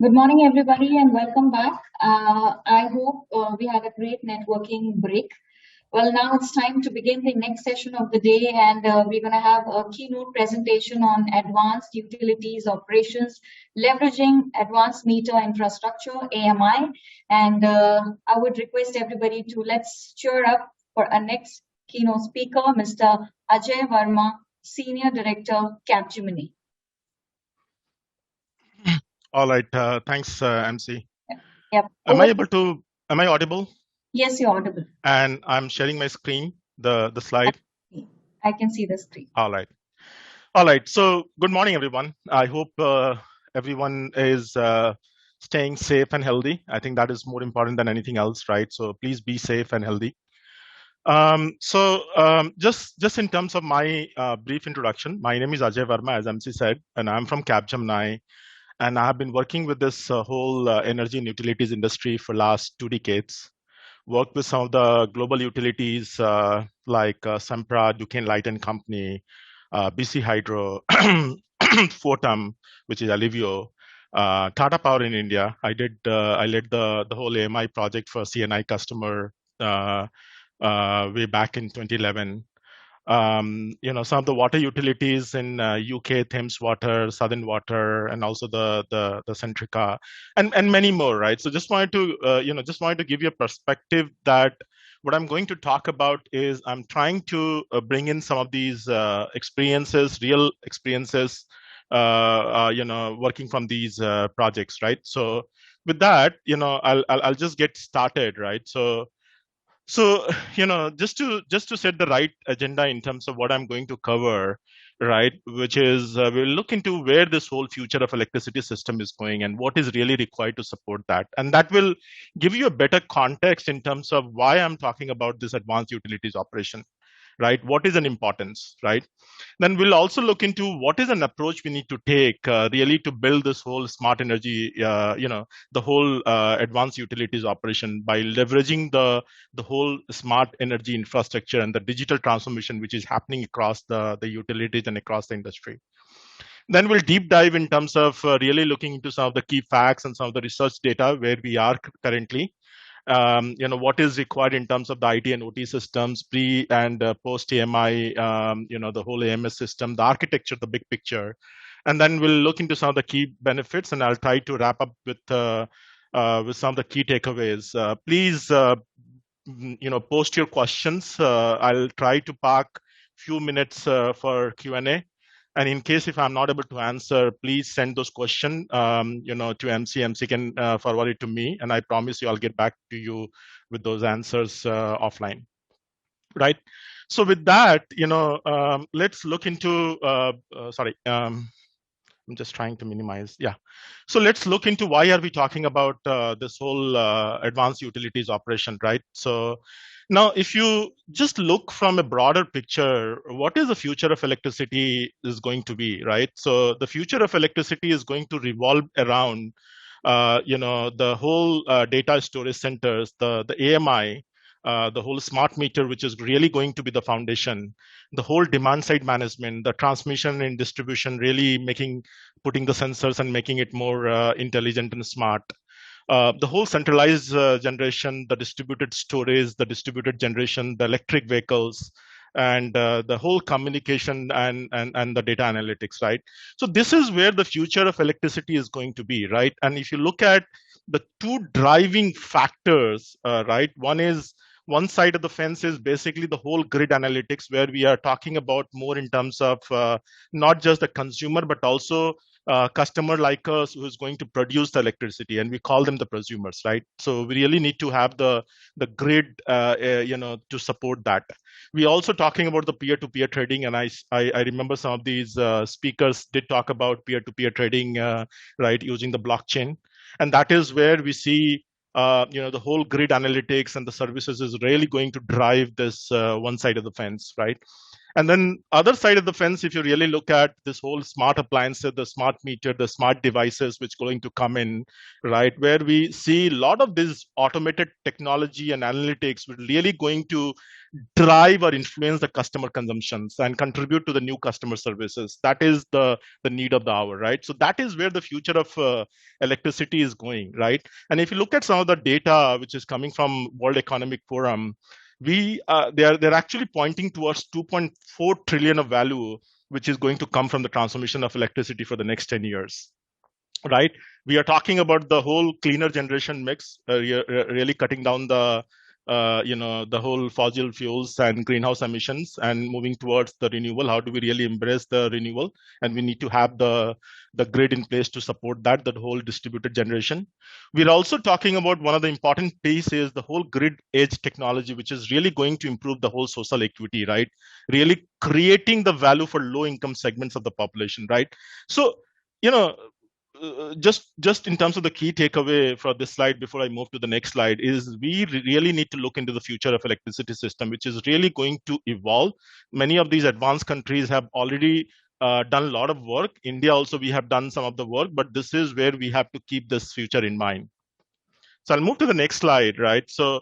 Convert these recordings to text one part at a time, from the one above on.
Good morning, everybody, and welcome back. I hope we had a great networking break. Well, now it's time to begin the next session of the day, and we're going to have a keynote presentation on advanced utilities operations, leveraging advanced meter infrastructure, AMI. And I would request everybody to let's cheer up for our next keynote speaker, Mr. Ajay Verma, Senior Director, Capgemini. All right. Thanks, MC. Yep. Am I audible? Yes, you're audible. And I'm sharing my screen, the slide. I can see the screen. All right. All right. So good morning, everyone. I hope everyone is staying safe and healthy. I think that is more important than anything else, right? So please be safe and healthy. Just in terms of my brief introduction, my name is Ajay Verma, as MC said, and I'm from Capgemini. And I have been working with this whole energy and utilities industry for last 2 decades. Worked with some of the global utilities like Sempra, Duquesne Light and Company, BC Hydro, Fortum, which is Alivio, Tata Power in India. I led the whole AMI project for CNI customer way back in 2011. Some of the water utilities in UK, Thames Water, Southern Water, and also the Centrica, and many more, right? So just wanted to give you a perspective that what I'm going to talk about is I'm trying to bring in some of these experiences, real experiences, working from these projects, right? So with that, I'll just get started, right? So, just to set the right agenda in terms of what I'm going to cover, right, which is we'll look into where this whole future of electricity system is going and what is really required to support that. And that will give you a better context in terms of why I'm talking about this advanced utilities operation, right? What is an importance, right? Then we'll also look into what is an approach we need to take really to build this whole smart energy, the whole advanced utilities operation by leveraging the whole smart energy infrastructure and the digital transformation which is happening across the utilities and across the industry. Then we'll deep dive in terms of really looking into some of the key facts and some of the research data where we are currently. What is required in terms of the IT and OT systems, pre and post AMI, the whole AMS system, the architecture, the big picture. And then we'll look into some of the key benefits, and I'll try to wrap up with some of the key takeaways. Please, post your questions. I'll try to park few minutes for Q&A. And in case if I'm not able to answer, please send those questions, to MC. MC can forward it to me, and I promise you I'll get back to you with those answers offline. Right. So with that, let's look into. I'm just trying to minimize. Yeah. So let's look into why are we talking about this whole advanced utilities operation, right? So now, if you just look from a broader picture, what is the future of electricity is going to be, right? So the future of electricity is going to revolve around, the whole data storage centers, the AMI, the whole smart meter, which is really going to be the foundation, the whole demand side management, the transmission and distribution, really putting the sensors and making it more intelligent and smart. The whole centralized generation, the distributed storage, the distributed generation, the electric vehicles, and the whole communication and the data analytics, right? So this is where the future of electricity is going to be, right? And if you look at the two driving factors, right, one side of the fence is basically the whole grid analytics, where we are talking about more in terms of not just the consumer, but also customer like us who is going to produce the electricity, and we call them the prosumers, right? So we really need to have the grid, to support that. We also talking about the peer-to-peer trading, and I remember some of these speakers did talk about peer-to-peer trading, right, using the blockchain, and that is where we see the whole grid analytics and the services is really going to drive this one side of the fence, right? And then other side of the fence, if you really look at this whole smart appliances, the smart meter, the smart devices which going to come in, right, where we see a lot of this automated technology and analytics will really going to drive or influence the customer consumptions and contribute to the new customer services. That is the need of the hour, right? So that is where the future of electricity is going, right? And if you look at some of the data which is coming from World Economic Forum, they're actually pointing towards 2.4 trillion of value which is going to come from the transformation of electricity for the next 10 years, right? We are talking about the whole cleaner generation mix, really cutting down the whole fossil fuels and greenhouse emissions and moving towards the renewable. How do we really embrace the renewal? And we need to have the grid in place to support that whole distributed generation. We're also talking about one of the important piece is the whole grid edge technology, which is really going to improve the whole social equity, right? Really creating the value for low income segments of the population, right? So, you know, just in terms of the key takeaway for this slide before I move to the next slide is we really need to look into the future of electricity system, which is really going to evolve. Many of these advanced countries have already done a lot of work. India also, we have done some of the work, but this is where we have to keep this future in mind. So I'll move to the next slide, right? So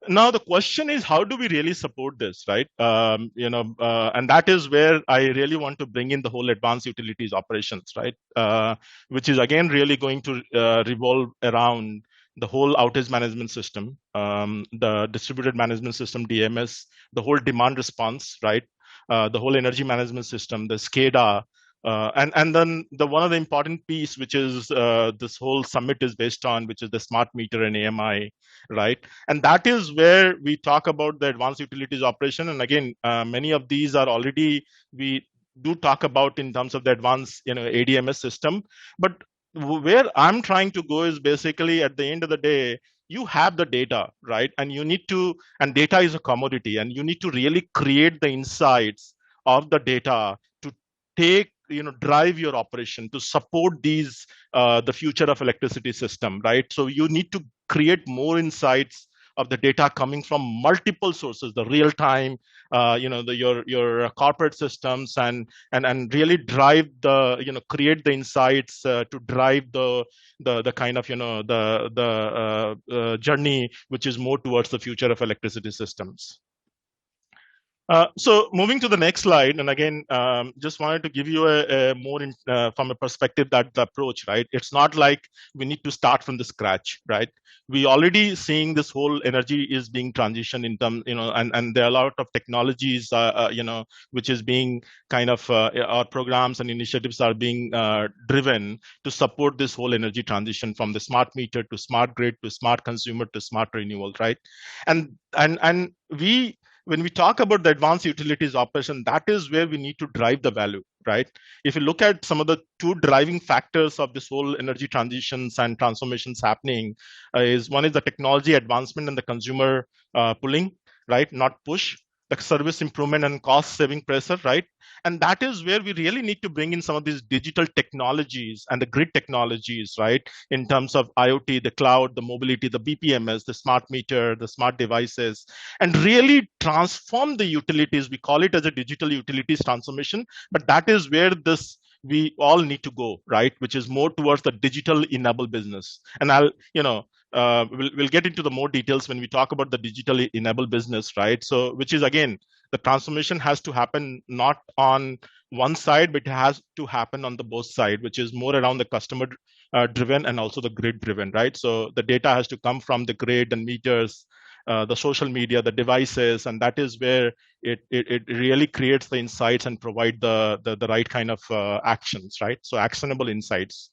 now the question is, how do we really support this, right? And that is where I really want to bring in the whole advanced utilities operations, right? Which is again really going to revolve around the whole outage management system, the distributed management system, DMS, the whole demand response, right? The whole energy management system, the SCADA, and then the one of the important piece, which is this whole summit is based on, which is the smart meter and AMI, right? And that is where we talk about the advanced utilities operation. And again, many of these are already we do talk about in terms of the advanced, ADMS system. But where I'm trying to go is basically at the end of the day, you have the data, right? And you need to, and data is a commodity, and you need to really create the insights of the data to take, drive your operation to support these the future of electricity system, right? So you need to create more insights of the data coming from multiple sources, the real time, your corporate systems, and really drive the, create the insights to drive the kind of, the journey which is more towards the future of electricity systems. So moving to the next slide, and again, just wanted to give you a more from a perspective that the approach, right? It's not like we need to start from the scratch, right? We already seeing this whole energy is being transitioned in terms, and there are a lot of technologies, which is being kind of our programs and initiatives are being driven to support this whole energy transition from the smart meter to smart grid to smart consumer to smart renewal, right? And we when we talk about the advanced utilities operation, that is where we need to drive the value, right? If you look at some of the two driving factors of this whole energy transitions and transformations happening, is one is the technology advancement and the consumer pulling, right? Not push. The service improvement and cost saving pressure, right? And that is where we really need to bring in some of these digital technologies and the grid technologies, right? In terms of IoT, the cloud, the mobility, the BPMS, the smart meter, the smart devices, and really transform the utilities. We call it as a digital utilities transformation, but that is where this we all need to go, right? Which is more towards the digital enable business. And we'll get into the more details when we talk about the digital enable business, right? So, which is again, the transformation has to happen not on one side, but it has to happen on the both side, which is more around the customer driven and also the grid driven, right? So the data has to come from the grid and meters, the social media, the devices, and that is where it really creates the insights and provide the right kind of actions, right? So actionable insights.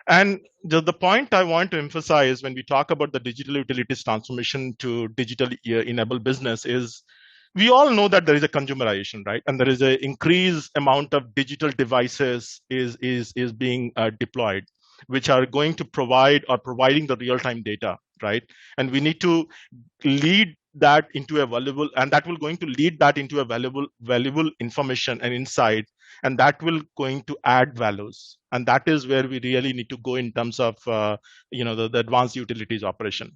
And the point I want to emphasize when we talk about the digital utilities transformation to digital enable business is we all know that there is a consumerization, right? And there is an increased amount of digital devices is being deployed, which are going to provide or providing the real-time data, right? And we need to lead that into a valuable, and that will going to lead that into a valuable information and insight, and that will going to add values. And that is where we really need to go in terms of the advanced utilities operation.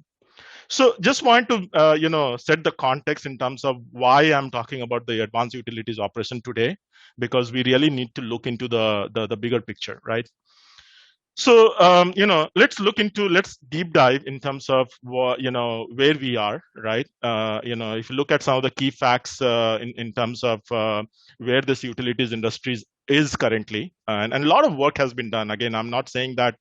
So just want to set the context in terms of why I'm talking about the advanced utilities operation today, because we really need to look into the bigger picture, right? So let's deep dive in terms of what where we are, right? If you look at some of the key facts in terms of where this utilities industries is currently, and a lot of work has been done. Again, I'm not saying that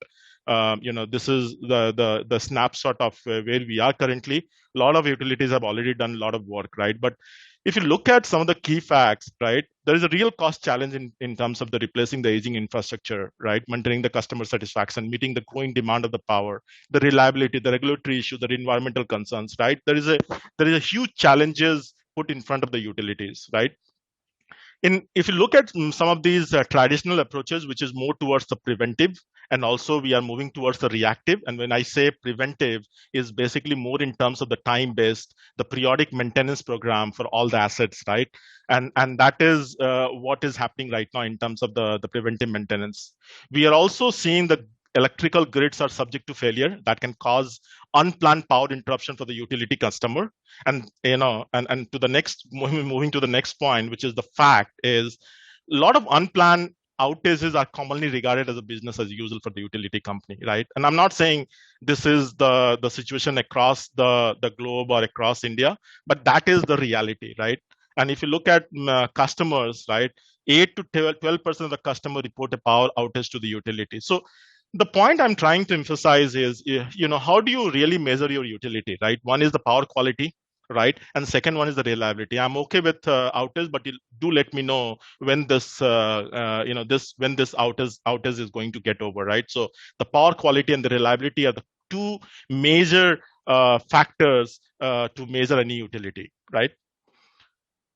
this is the snapshot of where we are currently. A lot of utilities have already done a lot of work, right? But if you look at some of the key facts, right, there is a real cost challenge in terms of the replacing the aging infrastructure, right, maintaining the customer satisfaction, meeting the growing demand of the power, the reliability, the regulatory issue, the environmental concerns, right? There is a huge challenges put in front of the utilities, right? If you look at some of these traditional approaches, which is more towards the preventive, and also we are moving towards the reactive. And when I say preventive, is basically more in terms of the time based, the periodic maintenance program for all the assets, right? And that is what is happening right now in terms of the preventive maintenance. We are also seeing the electrical grids are subject to failure that can cause unplanned power interruption for the utility customer. And and to the next, moving to the next point, which is the fact is a lot of unplanned outages are commonly regarded as a business as usual for the utility company, right? And I'm not saying this is the situation across the globe or across India, but that is the reality, right? And if you look at customers, right, 8 to 12% of the customer report a power outage to the utility. So the point I'm trying to emphasize is, how do you really measure your utility, right? One is the power quality, right? And second one is the reliability. I'm okay with outage, but do let me know when this, when this outage is going to get over, right? So the power quality and the reliability are the two major factors to measure any utility, right?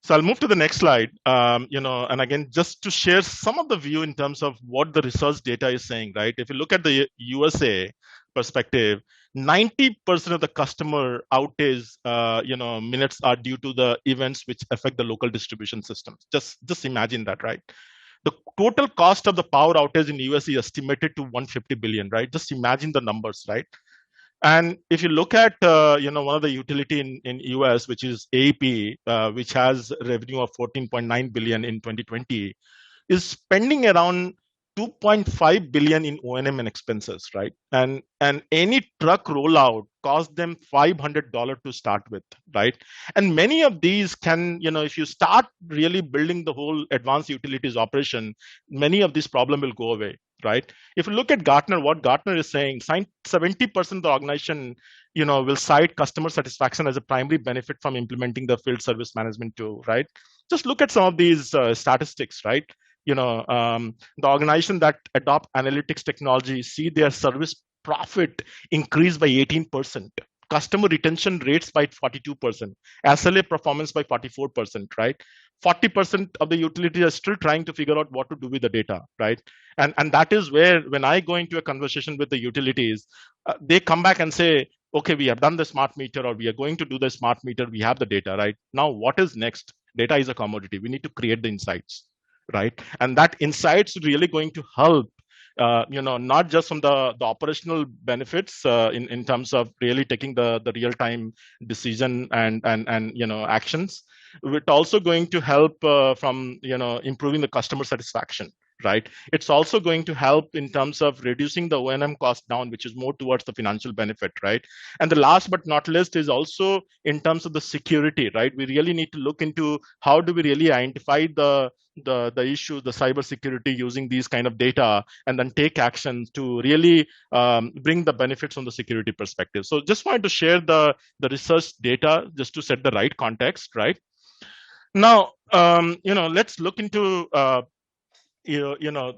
So I'll move to the next slide. And again, just to share some of the view in terms of what the research data is saying, right? If you look at the USA perspective, 90% of the customer outage, minutes are due to the events which affect the local distribution systems. Just imagine that, right? The total cost of the power outage in the US is estimated to 150 billion, right? Just imagine the numbers, right? And if you look at one of the utility in US, which is AEP, which has revenue of 14.9 billion in 2020, is spending around 2.5 billion in O&M and expenses, right? And any truck rollout costs them $500 to start with, right? And many of these can, if you start really building the whole advanced utilities operation, many of these problem will go away, right? If you look at Gartner, what Gartner is saying, 70% of the organization, will cite customer satisfaction as a primary benefit from implementing the field service management tool, right? Just look at some of these statistics, right? The organization that adopt analytics technology see their service profit increase by 18%, customer retention rates by 42%, SLA performance by 44%, right? 40% of the utilities are still trying to figure out what to do with the data, right? And that is where, when I go into a conversation with the utilities, they come back and say, okay, we have done the smart meter, or we are going to do the smart meter, we have the data, right? Now what is next? Data is a commodity, we need to create the insights, right? And that insights really going to help, not just from the operational benefits in terms of really taking the real time decision and actions. It's also going to help from improving the customer satisfaction, right? It's also going to help in terms of reducing the O&M cost down, which is more towards the financial benefit, right? And the last but not least is also in terms of the security, right? We really need to look into how do we really identify the issue, the cyber security, using these kind of data, and then take action to really bring the benefits from the security perspective. So just wanted to share the research data just to set the right context, right? Now, let's look into the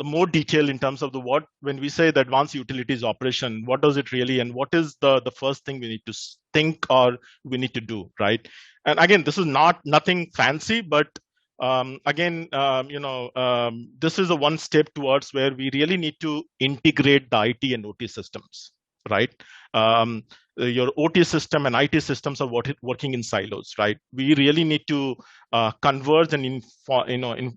more detail in terms of when we say the advanced utilities operation, what does it really, and what is the first thing we need to think or we need to do, right? And again, this is nothing fancy, but this is a one step towards where we really need to integrate the IT and OT systems, right? Your OT system and IT systems are working in silos, right? We really need to converge and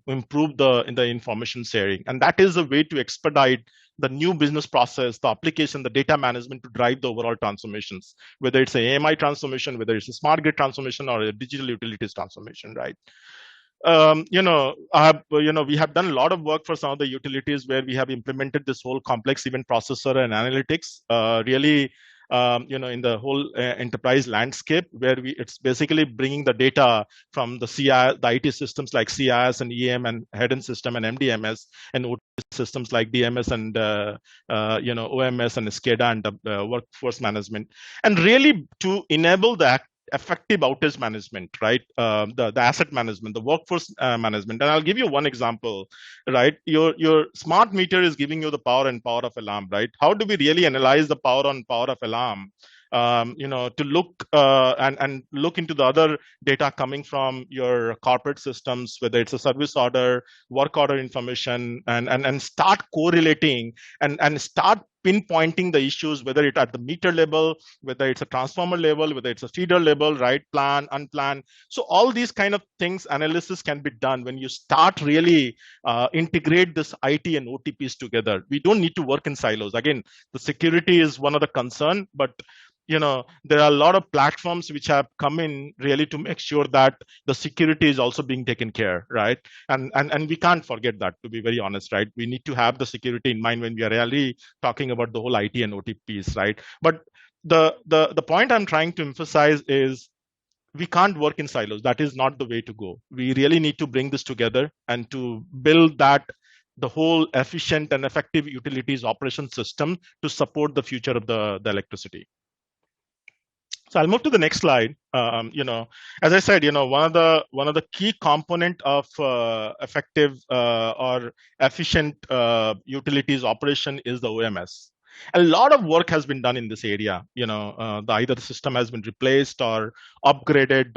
improve the information sharing, and that is a way to expedite the new business process, the application, the data management to drive the overall transformations, whether it's a AMI transformation, whether it's a smart grid transformation or a digital utilities transformation, right? We have done a lot of work for some of the utilities where we have implemented this whole complex event processor and analytics, really, in the whole enterprise landscape, where it's basically bringing the data from the CI, the IT systems like CIS and EM and head-end system and MDMS, and OT systems like DMS and OMS and SCADA and workforce management, and really to enable that effective outage management, right? The asset management, the workforce management. And I'll give you one example, right? Your smart meter is giving you the power and power of alarm, right? How do we really analyze the power on power of alarm? To look and look into the other data coming from your corporate systems, whether it's a service order, work order information, and start correlating and start pinpointing the issues, whether it's at the meter level, whether it's a transformer level, whether it's a feeder level, right? Plan, unplanned. So all these kind of things, analysis can be done when you start really integrate this IT and OTPs together. We don't need to work in silos. Again, the security is one of the concern, but there are a lot of platforms which have come in really to make sure that the security is also being taken care, right? And we can't forget that, to be very honest, right? We need to have the security in mind when we are really talking about the whole IT and OT piece, right? But the point I'm trying to emphasize is we can't work in silos. That is not the way to go. We really need to bring this together and to build that the whole efficient and effective utilities operation system to support the future of the electricity. So I'll move to the next slide. As I said, one of the key component of effective or efficient utilities operation is the OMS. A lot of work has been done in this area. Either the system has been replaced or upgraded,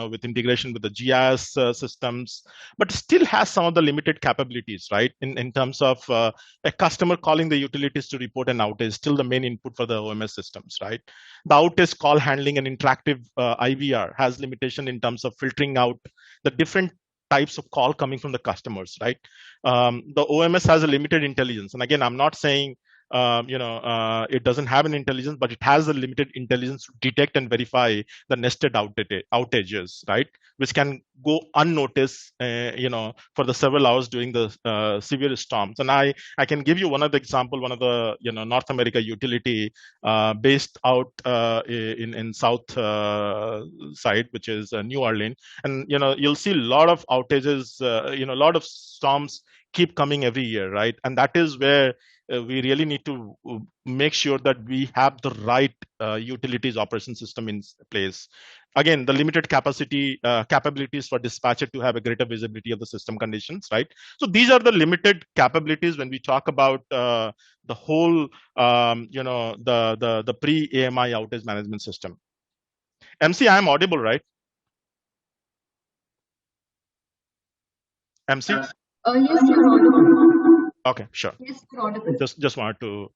with integration with the GIS systems, but still has some of the limited capabilities, right? In terms of a customer calling the utilities to report an outage, still the main input for the OMS systems, right? The outage call handling and interactive IVR has limitation in terms of filtering out the different types of call coming from the customers, right? The OMS has a limited intelligence. And again, I'm not saying it doesn't have an intelligence, but it has a limited intelligence to detect and verify the nested outages, right? Which can go unnoticed, for the several hours during the severe storms. And I can give you one of the example, one of the, North America utility based out in South side, which is New Orleans. And, you'll see a lot of outages, a lot of storms keep coming every year, right? And that is where we really need to make sure that we have the right utilities operation system in place. Again, the limited capabilities for dispatcher to have a greater visibility of the system conditions, right? So these are the limited capabilities when we talk about the whole, the pre-AMI outage management system. MC, I am audible, right? MC? Yes, you're audible. Okay, sure. Yes, you're audible. Just wanted to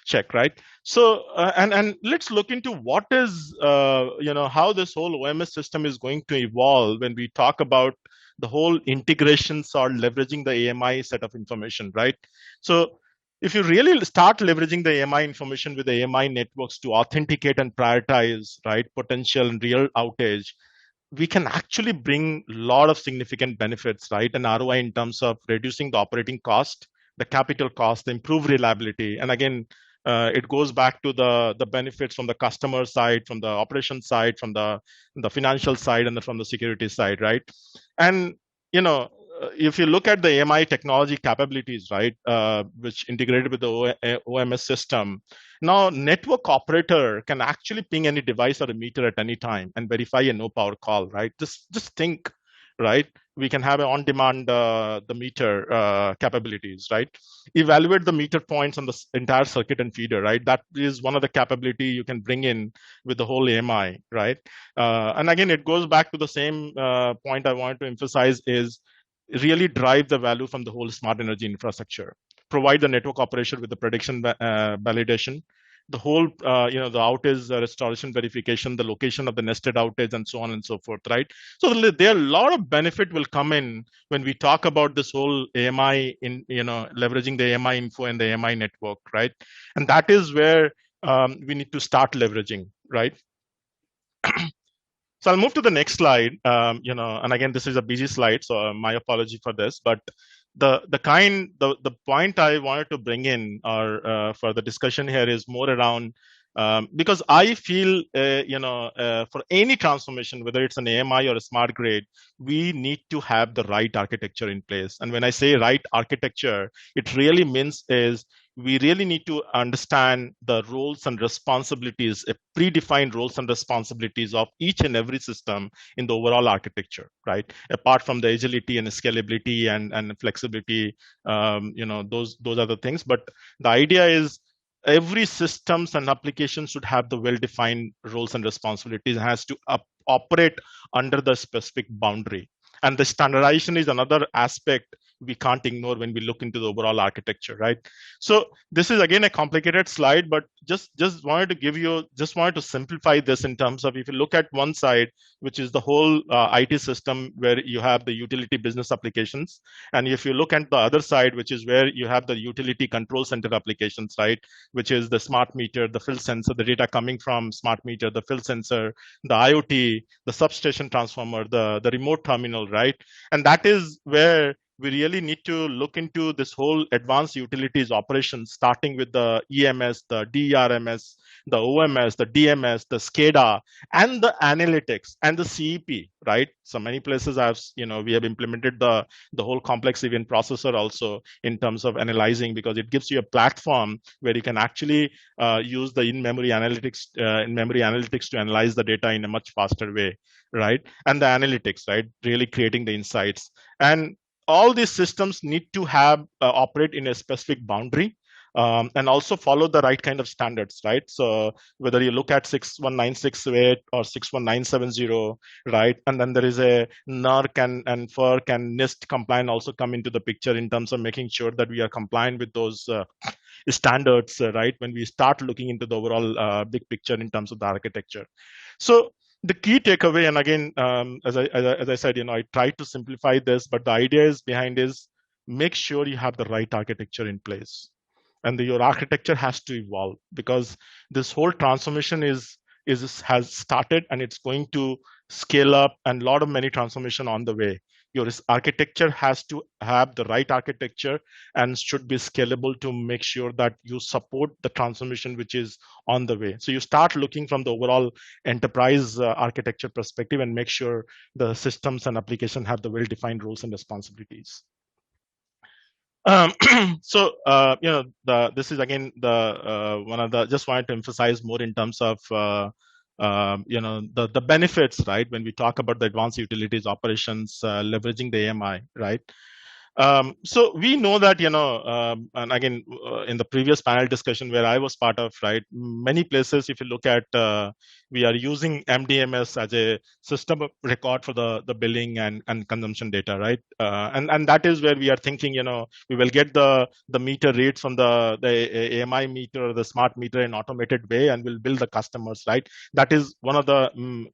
check, right? So and let's look into what is how this whole OMS system is going to evolve when we talk about the whole integrations or leveraging the AMI set of information, right? So if you really start leveraging the AMI information with the AMI networks to authenticate and prioritize, right, potential and real outage, we can actually bring a lot of significant benefits, right, and ROI in terms of reducing the operating cost, the capital cost, the improved reliability. And again, it goes back to the benefits from the customer side, from the operation side, from the financial side, and from the security side, right? And if you look at the AMI technology capabilities, right, which integrated with the OMS system, now network operator can actually ping any device or a meter at any time and verify a no power call, right? Just think, right? We can have an on-demand the meter capabilities, right? Evaluate the meter points on the entire circuit and feeder, right? That is one of the capability you can bring in with the whole AMI, right? And again, it goes back to the same point I wanted to emphasize is really drive the value from the whole smart energy infrastructure, provide the network operator with the prediction validation, the whole the outage restoration verification, the location of the nested outage, and so on and so forth, right? So there are a lot of benefit will come in when we talk about this whole AMI in leveraging the AMI info and the AMI network, right? And that is where we need to start leveraging, right? So I'll move to the next slide. And again, this is a busy slide, so my apology for this. But the point I wanted to bring in or for the discussion here is more around because I feel for any transformation, whether it's an AMI or a smart grid, we need to have the right architecture in place. And when I say right architecture, it really means is we really need to understand the roles and responsibilities, predefined roles and responsibilities of each and every system in the overall architecture, right? Apart from the agility and scalability and flexibility, those are the things. But the idea is every systems and application should have the well-defined roles and responsibilities, has to operate under the specific boundary. And the standardization is another aspect we can't ignore when we look into the overall architecture, right? So this is again a complicated slide, but just wanted to simplify this in terms of, if you look at one side, which is the whole IT system where you have the utility business applications, and if you look at the other side, which is where you have the utility control center applications, right? Which is the smart meter, the fill sensor, the data coming from smart meter, the fill sensor, the IoT, the substation transformer, the remote terminal, right? And that is where we really need to look into this whole advanced utilities operations, starting with the EMS, the DERMS, the OMS, the DMS, the SCADA, and the analytics and the CEP, right? So many places we have implemented the whole complex event processor also in terms of analyzing, because it gives you a platform where you can actually use the in-memory analytics to analyze the data in a much faster way, right? And the analytics, right? Really creating the insights. And all these systems need to have operate in a specific boundary, and also follow the right kind of standards, right? So whether you look at 61968 or 61970, right? And then there is a NERC and FERC and NIST compliant also come into the picture in terms of making sure that we are compliant with those standards, right? When we start looking into the overall big picture in terms of the architecture. So the key takeaway, and again, as I said, I tried to simplify this, but the idea is behind is make sure you have the right architecture in place, and your architecture has to evolve, because this whole transformation has started and it's going to scale up, and a lot of many transformation on the way. Your architecture has to have the right architecture and should be scalable to make sure that you support the transformation which is on the way. So you start looking from the overall enterprise architecture perspective and make sure the systems and application have the well-defined roles and responsibilities. So this is again the one of the, just wanted to emphasize more in terms of the benefits, right? When we talk about the advanced utilities operations, leveraging the AMI, right? So we know that, and again, in the previous panel discussion where I was part of, right, many places, if you look at, we are using MDMS as a system of record for the billing and consumption data, right? And that is where we are thinking, we will get the meter reads from the AMI meter or the smart meter in automated way, and we'll bill the customers, right? That is one of the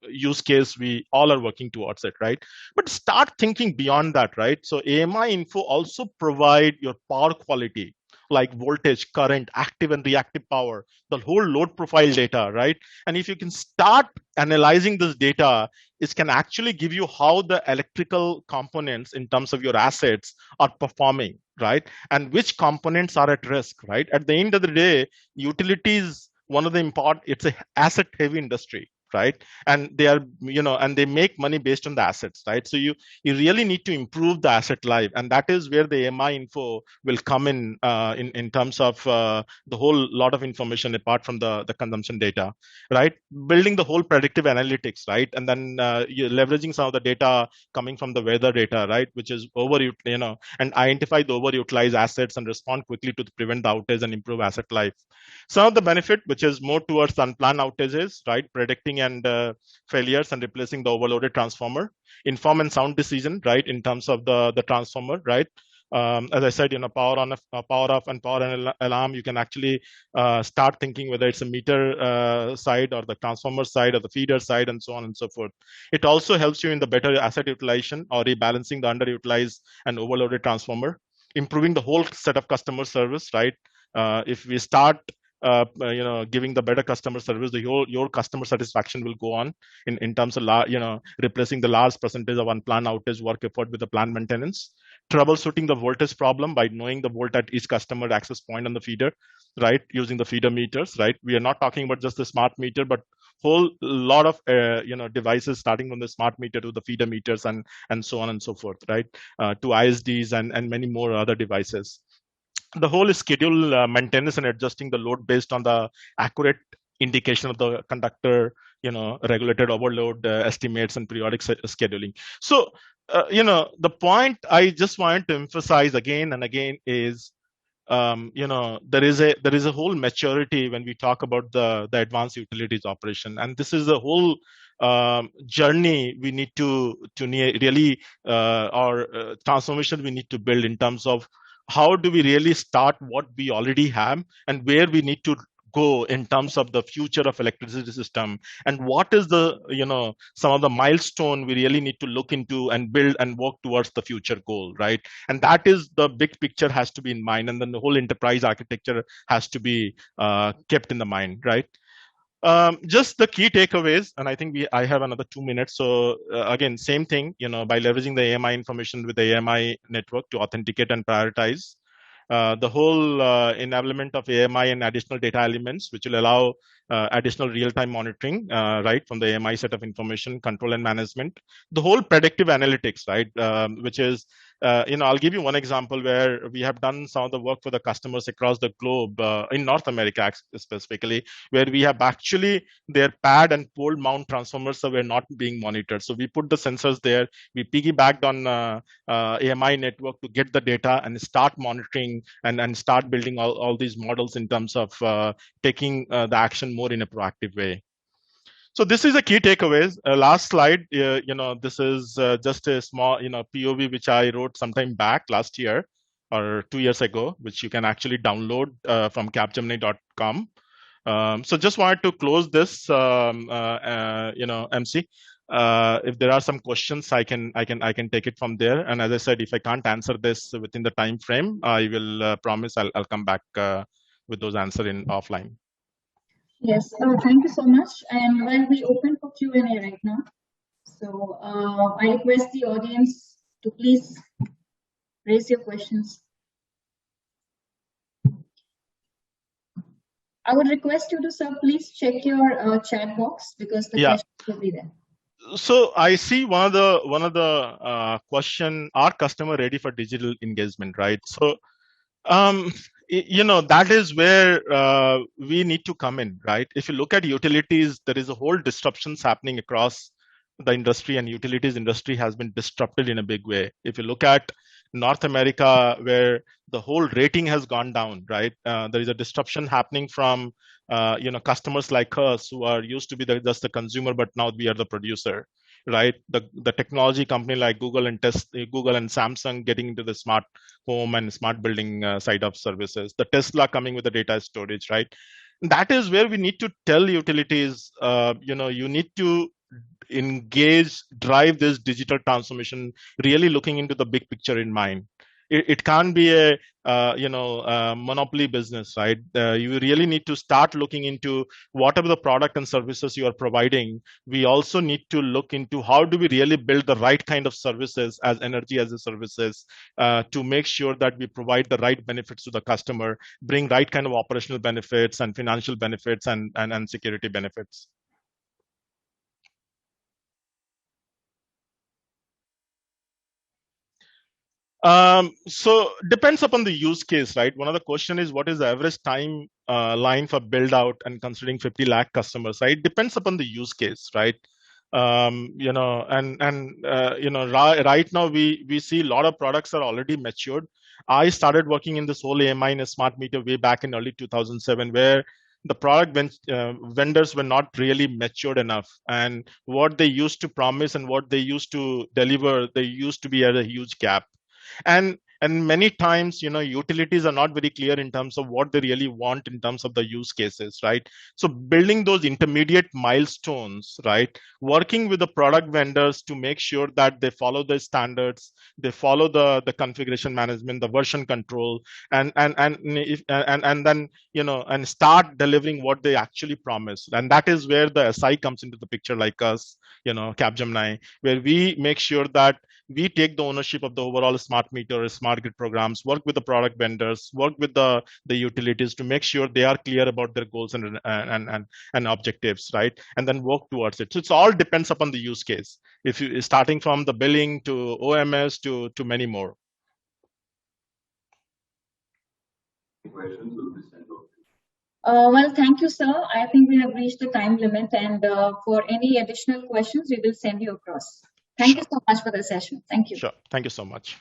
use case we all are working towards it, right? But start thinking beyond that, right? So AMI info also provide your power quality, like voltage, current, active and reactive power, the whole load profile data, right? And if you can start analyzing this data, it can actually give you how the electrical components in terms of your assets are performing, right? And which components are at risk, right? At the end of the day, utilities, one of the important, it's a asset heavy industry, right? And they are, and they make money based on the assets, right? So you really need to improve the asset life, and that is where the AMI info will come in terms of the whole lot of information apart from the consumption data, right? Building the whole predictive analytics, right? And then you're leveraging some of the data coming from the weather data, right? Which is and identify the overutilized assets and respond quickly to prevent the outage and improve asset life. Some of the benefit, which is more towards unplanned outages, right? Predicting and failures and replacing the overloaded transformer, inform and sound decision, right? In terms of the transformer, right? As I said, power on, power off, and power on alarm. You can actually start thinking whether it's a meter side or the transformer side or the feeder side, and so on and so forth. It also helps you in the better asset utilization or rebalancing the underutilized and overloaded transformer, improving the whole set of customer service, right? If we start giving the better customer service, your customer satisfaction will go on in terms of replacing the large percentage of unplanned outage work effort with the planned maintenance, troubleshooting the voltage problem by knowing the volt at each customer access point on the feeder, right? Using the feeder meters, right? We are not talking about just the smart meter, but whole lot of devices, starting from the smart meter to the feeder meters and so on and so forth, right? To ISDs and many more other devices. The whole schedule maintenance and adjusting the load based on the accurate indication of the conductor, regulated overload estimates and periodic scheduling. So the point I just wanted to emphasize again and again is there is a whole maturity when we talk about the advanced utilities operation, and this is a whole journey we need to really or transformation we need to build in terms of how do we really start what we already have and where we need to go in terms of the future of electricity system, and what is the some of the milestone we really need to look into and build and work towards the future goal, right? And that is the big picture has to be in mind, and then the whole enterprise architecture has to be kept in the mind, right? Just the key takeaways, and I think I have another 2 minutes. So again, same thing, by leveraging the AMI information with the AMI network to authenticate and prioritize. The whole enablement of AMI and additional data elements, which will allow additional real-time monitoring, right, from the AMI set of information, control and management. The whole predictive analytics, right, which is, I'll give you one example where we have done some of the work for the customers across the globe, in North America specifically, where we have actually their pad and pole mount transformers were not being monitored. So we put the sensors there, we piggybacked on AMI network to get the data and start monitoring and start building all these models in terms of taking the action more in a proactive way. So this is a key takeaways. Last slide, this is just a small, POV which I wrote sometime back last year or 2 years ago, which you can actually download from capgemini.com. So just wanted to close this, MC. If there are some questions, I can take it from there. And as I said, if I can't answer this within the time frame, I will promise I'll come back with those answers in offline. Yes, thank you so much. And well, we open for Q&A right now. So I request the audience to please raise your questions. I would request you to, sir, please check your chat box because the questions will be there. So I see one of the question: are customer ready for digital engagement, right? So that is where we need to come in, right? If you look at utilities, there is a whole disruptions happening across the industry, and utilities industry has been disrupted in a big way. If you look at North America, where the whole rating has gone down, right? There is a disruption happening from customers like us who are used to be just the consumer, but now we are the producer, right? The technology company like Google and Samsung getting into the smart home and smart building side of services. The Tesla coming with the data storage, right? That is where we need to tell utilities, you need to engage, drive this digital transformation, really looking into the big picture in mind. It can't be a monopoly business, right? You really need to start looking into whatever the product and services you are providing. We also need to look into how do we really build the right kind of services as energy as a services to make sure that we provide the right benefits to the customer, bring right kind of operational benefits and financial benefits and security benefits. So depends upon the use case, right? One of the question is what is the average time line for build out and considering 50 lakh customers, right? Depends upon the use case, right? Right now we see a lot of products are already matured. I started working in this whole AMI and smart meter way back in early 2007, where the product vendors were not really matured enough, and what they used to promise and what they used to deliver, there used to be a huge gap. And And many times, utilities are not very clear in terms of what they really want in terms of the use cases, right? So building those intermediate milestones, right? Working with the product vendors to make sure that they follow the standards, they follow the configuration management, the version control, and then and start delivering what they actually promise. And that is where the SI comes into the picture, like us, Capgemini, where we make sure that we take the ownership of the overall smart meter, smart grid programs, work with the product vendors, work with the utilities to make sure they are clear about their goals and objectives, right? And then work towards it. So it's all depends upon the use case. If you starting from the billing to OMS to many more. Well, thank you, sir. I think we have reached the time limit, and for any additional questions, we will send you across. Thank you so much for the session. Thank you. Sure. Thank you so much.